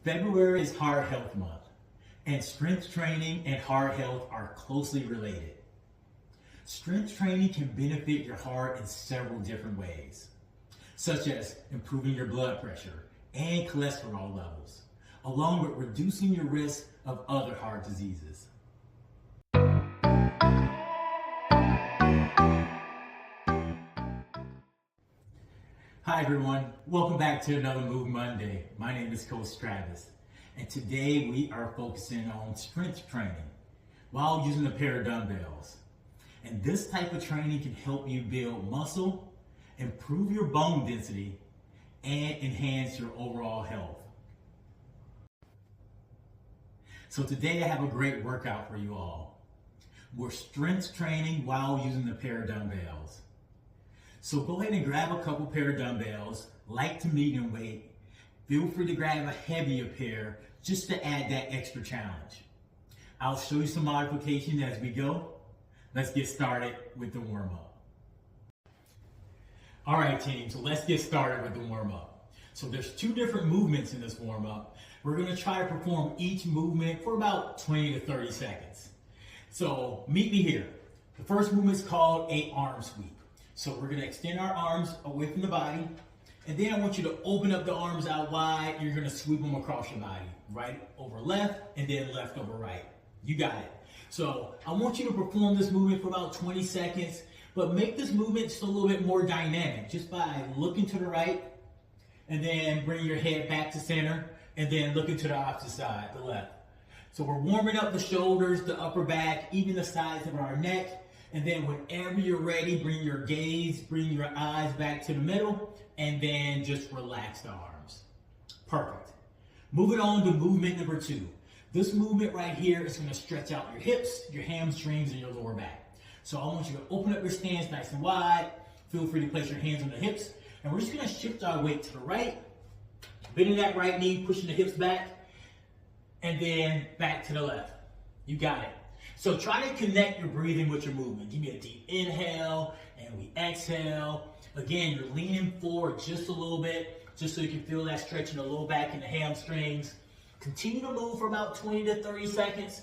February is Heart Health Month, and strength training and heart health are closely related. Strength training can benefit your heart in several different ways, such as improving your blood pressure and cholesterol levels, along with reducing your risk of other heart diseases. Hi everyone, welcome back to another Move Monday. My name is Coach Travis, and today we are focusing on strength training while using a pair of dumbbells. And this type of training can help you build muscle, improve your bone density, and enhance your overall health. So today I have a great workout for you all. We're strength training while using a pair of dumbbells. So go ahead and grab a couple pair of dumbbells, light to medium weight. Feel free to grab a heavier pair just to add that extra challenge. I'll show you some modifications as we go. Let's get started with the warm-up. All right, team, so let's get started with the warm-up. So there's two different movements in this warm-up. We're gonna try to perform each movement for about 20 to 30 seconds. So meet me here. The first movement is called an arm sweep. So we're gonna extend our arms away from the body, and then I want you to open up the arms out wide. You're gonna sweep them across your body, right over left, and then left over right. You got it. So I want you to perform this movement for about 20 seconds, but make this movement just a little bit more dynamic, just by looking to the right, and then bring your head back to center, and then looking to the opposite side, the left. So we're warming up the shoulders, the upper back, even the sides of our neck. And then whenever you're ready, bring your gaze, bring your eyes back to the middle, and then just relax the arms. Perfect. Moving on to movement number 2. This movement right here is gonna stretch out your hips, your hamstrings, and your lower back. So I want you to open up your stance nice and wide. Feel free to place your hands on the hips. And we're just gonna shift our weight to the right, bending that right knee, pushing the hips back, and then back to the left. You got it. So try to connect your breathing with your movement. Give me a deep inhale, and we exhale. Again, you're leaning forward just a little bit, just so you can feel that stretch in the low back and the hamstrings. Continue to move for about 20 to 30 seconds.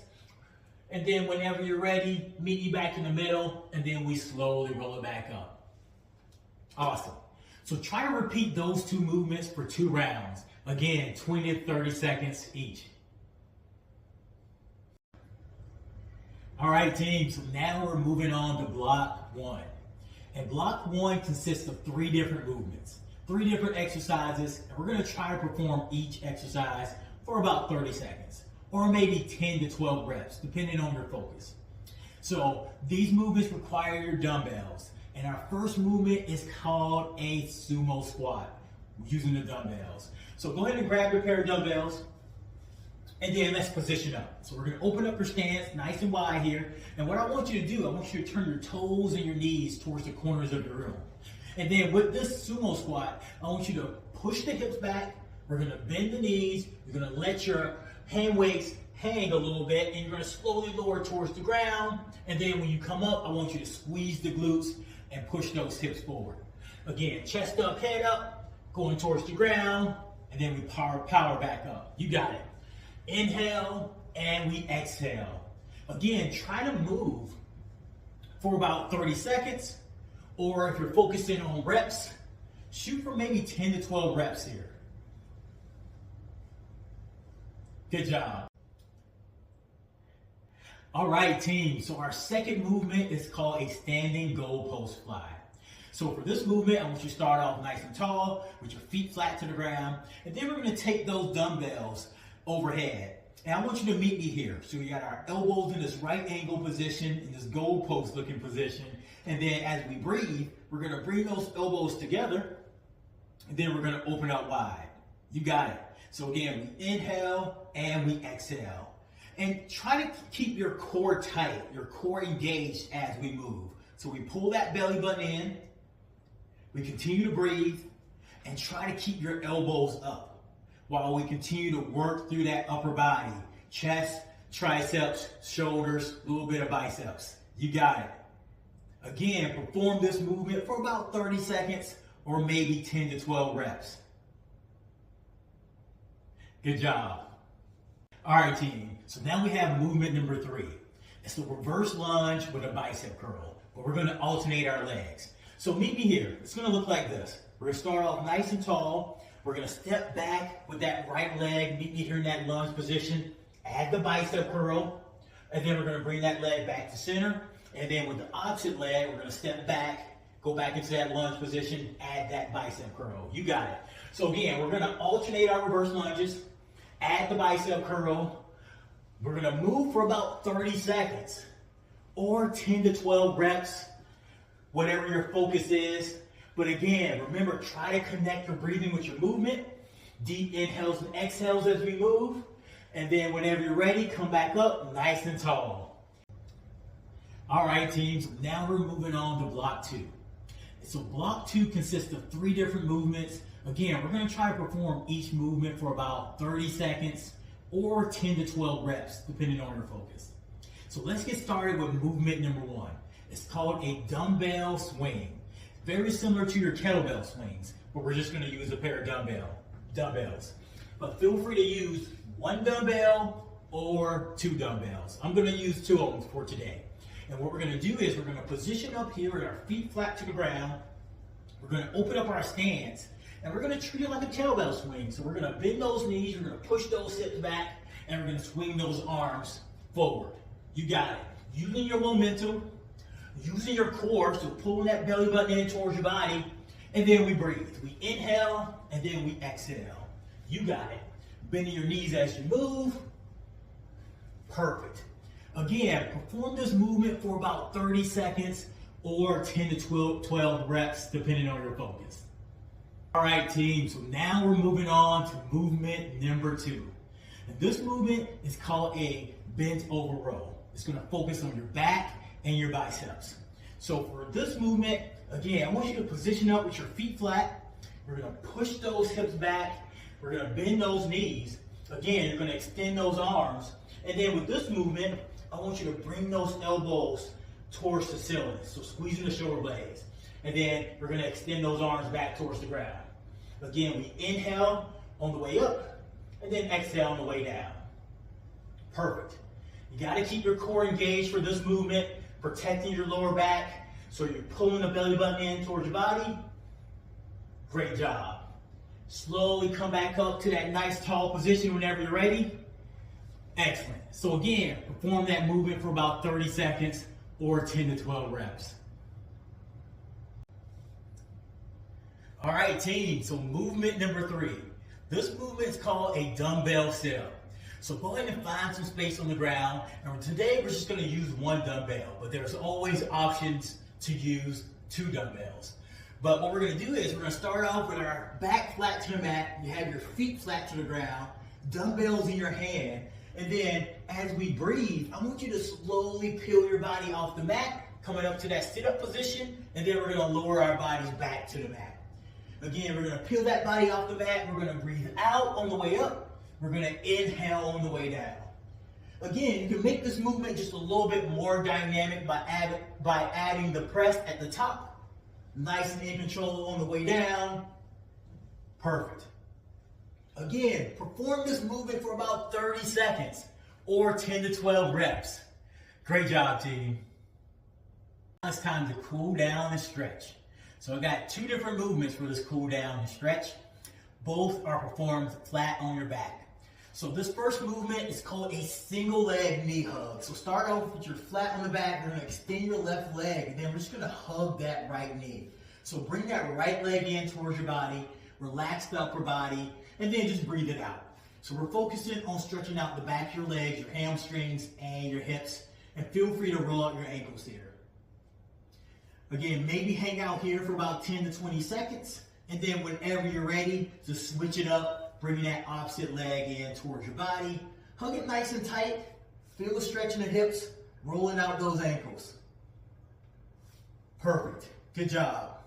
And then whenever you're ready, meet you back in the middle, and then we slowly roll it back up. Awesome. So try to repeat those two movements for 2 rounds. Again, 20 to 30 seconds each. All right, team, so now we're moving on to block 1. And block 1 consists of 3 different movements, 3 different exercises, and we're gonna try to perform each exercise for about 30 seconds, or maybe 10 to 12 reps, depending on your focus. So these movements require your dumbbells, and our first movement is called a sumo squat, using the dumbbells. So go ahead and grab your pair of dumbbells, and then let's position up. So we're gonna open up your stance nice and wide here. And what I want you to do, I want you to turn your toes and your knees towards the corners of your room. And then with this sumo squat, I want you to push the hips back. We're gonna bend the knees. You're gonna let your hand weights hang a little bit, and you're gonna slowly lower towards the ground. And then when you come up, I want you to squeeze the glutes and push those hips forward. Again, chest up, head up, going towards the ground, and then we power back up. You got it. Inhale, and we exhale. Again, try to move for about 30 seconds, or if you're focusing on reps, shoot for maybe 10 to 12 reps here. Good job. All right, team, so our second movement is called a standing goalpost fly. So for this movement, I want you to start off nice and tall with your feet flat to the ground, and then we're gonna take those dumbbells overhead. And I want you to meet me here. So we got our elbows in this right angle position, in this goalpost looking position. And then as we breathe, we're gonna bring those elbows together, and then we're gonna open out wide. You got it. So again, we inhale and we exhale. And try to keep your core tight, your core engaged as we move. So we pull that belly button in, we continue to breathe, and try to keep your elbows up while we continue to work through that upper body, chest, triceps, shoulders, a little bit of biceps. You got it. Again, perform this movement for about 30 seconds or maybe 10 to 12 reps. Good job. All right, team. So now we have movement number 3. It's the reverse lunge with a bicep curl, but we're going to alternate our legs. So meet me here. It's going to look like this. We're going to start off nice and tall. We're going to step back with that right leg. Meet me here in that lunge position. Add the bicep curl. And then we're going to bring that leg back to center. And then with the opposite leg, we're going to step back, go back into that lunge position, add that bicep curl. You got it. So again, we're going to alternate our reverse lunges. Add the bicep curl. We're going to move for about 30 seconds or 10 to 12 reps, whatever your focus is. But again, remember, try to connect your breathing with your movement. Deep inhales and exhales as we move. And then whenever you're ready, come back up nice and tall. All right, teams, now we're moving on to block 2. So block 2 consists of 3 different movements. Again, we're going to try to perform each movement for about 30 seconds or 10 to 12 reps, depending on your focus. So let's get started with movement number 1. It's called a dumbbell swing. Very similar to your kettlebell swings, but we're just going to use a pair of dumbbells. But feel free to use 1 dumbbell or 2 dumbbells. I'm going to use 2 of them for today. And what we're going to do is we're going to position up here with our feet flat to the ground. We're going to open up our stance. And we're going to treat it like a kettlebell swing. So we're going to bend those knees, we're going to push those hips back, and we're going to swing those arms forward. You got it. Using your momentum, using your core, so pulling that belly button in towards your body, and then we breathe. We inhale, and then we exhale. You got it. Bending your knees as you move. Perfect. Again, perform this movement for about 30 seconds or 10 to 12 reps, depending on your focus. All right, team, so now we're moving on to movement number 2. And this movement is called a bent over row. It's going to focus on your back and your biceps. So for this movement, again, I want you to position up with your feet flat. We're going to push those hips back. We're going to bend those knees. Again, you're going to extend those arms. And then with this movement, I want you to bring those elbows towards the ceiling. So squeezing the shoulder blades. And then we're going to extend those arms back towards the ground. Again, we inhale on the way up, and then exhale on the way down. Perfect. You got to keep your core engaged for this movement, protecting your lower back, so you're pulling the belly button in towards your body. Great job. Slowly come back up to that nice tall position whenever you're ready. Excellent. So again, perform that movement for about 30 seconds or 10 to 12 reps. All right, team, so movement number 3. This movement is called a dumbbell sit-up. So go ahead and find some space on the ground. And today we're just going to use 1 dumbbell, but there's always options to use 2 dumbbells. But what we're going to do is we're going to start off with our back flat to the mat. You have your feet flat to the ground, dumbbells in your hand. And then as we breathe, I want you to slowly peel your body off the mat, coming up to that sit-up position, and then we're going to lower our bodies back to the mat. Again, we're going to peel that body off the mat. We're going to breathe out on the way up. We're going to inhale on the way down. Again, you can make this movement just a little bit more dynamic by adding the press at the top. Nice and in control on the way down. Perfect. Again, perform this movement for about 30 seconds or 10 to 12 reps. Great job, team. Now it's time to cool down and stretch. So I got 2 different movements for this cool down and stretch. Both are performed flat on your back. So this first movement is called a single leg knee hug. So start off with your flat on the back. You're going to extend your left leg, and then we're just going to hug that right knee. So bring that right leg in towards your body, relax the upper body, and then just breathe it out. So we're focusing on stretching out the back of your legs, your hamstrings, and your hips. And feel free to roll out your ankles here. Again, maybe hang out here for about 10 to 20 seconds. And then whenever you're ready, just switch it up, bringing that opposite leg in towards your body. Hug it nice and tight. Feel the stretch in the hips, rolling out those ankles. Perfect. Good job.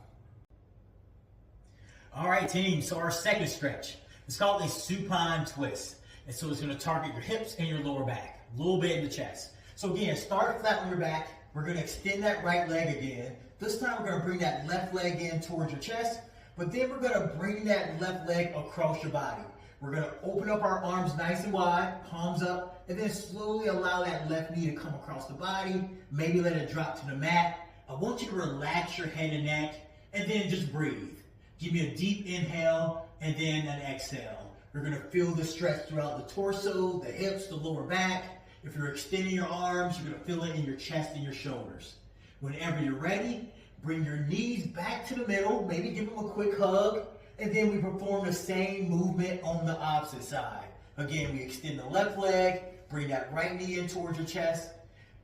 All right, team. So our second stretch, it's called a supine twist. And so it's going to target your hips and your lower back, a little bit in the chest. So again, start flat on your back. We're going to extend that right leg again. This time we're going to bring that left leg in towards your chest, but then we're going to bring that left leg across your body. We're going to open up our arms nice and wide, palms up, and then slowly allow that left knee to come across the body. Maybe let it drop to the mat. I want you to relax your head and neck, and then just breathe. Give me a deep inhale, and then an exhale. You're going to feel the stretch throughout the torso, the hips, the lower back. If you're extending your arms, you're going to feel it in your chest and your shoulders. Whenever you're ready, bring your knees back to the middle, maybe give them a quick hug, and then we perform the same movement on the opposite side. Again, we extend the left leg, bring that right knee in towards your chest,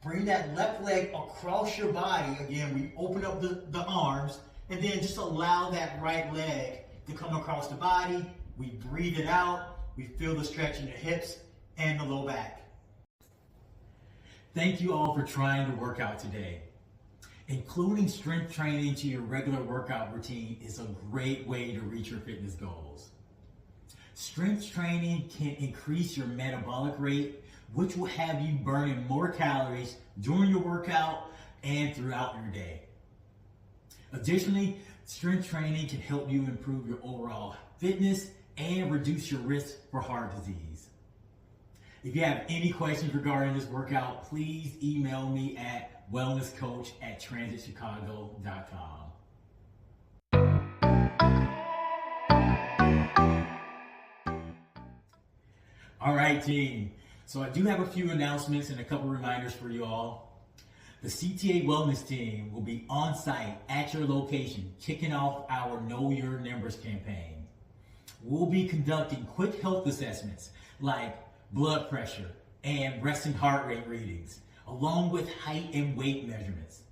bring that left leg across your body. Again, we open up the arms, and then just allow that right leg to come across the body. We breathe it out, we feel the stretch in the hips and the low back. Thank you all for trying to work out today. Including strength training to your regular workout routine is a great way to reach your fitness goals. Strength training can increase your metabolic rate, which will have you burning more calories during your workout and throughout your day. Additionally, strength training can help you improve your overall fitness and reduce your risk for heart disease. If you have any questions regarding this workout, please email me at wellnesscoach@transitchicago.com. All right, team. So I do have a few announcements and a couple reminders for you all. The CTA Wellness team will be on site at your location, kicking off our Know Your Numbers campaign. We'll be conducting quick health assessments like blood pressure and resting heart rate readings, along with height and weight measurements.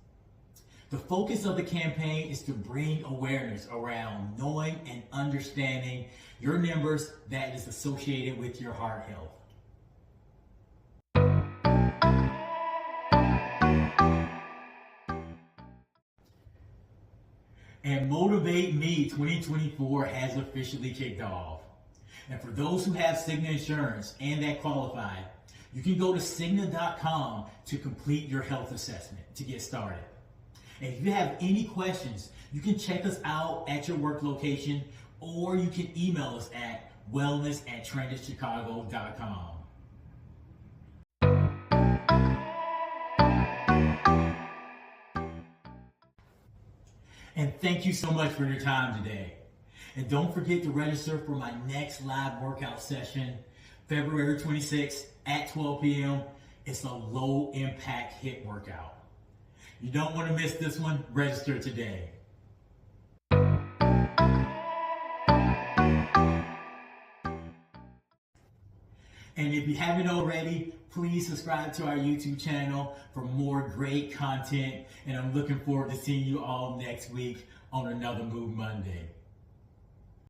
The focus of the campaign is to bring awareness around knowing and understanding your numbers that is associated with your heart health. And Motivate Me 2024 has officially kicked off. And for those who have Cigna insurance and that qualify, you can go to Cigna.com to complete your health assessment to get started. And if you have any questions, you can check us out at your work location, or you can email us at wellness@transitchicago.com. And thank you so much for your time today. And don't forget to register for my next live workout session, February 26th at 12 p.m. It's a low impact HIIT workout. You don't want to miss this one. Register today. And if you haven't already, please subscribe to our YouTube channel for more great content. And I'm looking forward to seeing you all next week on another Move Monday.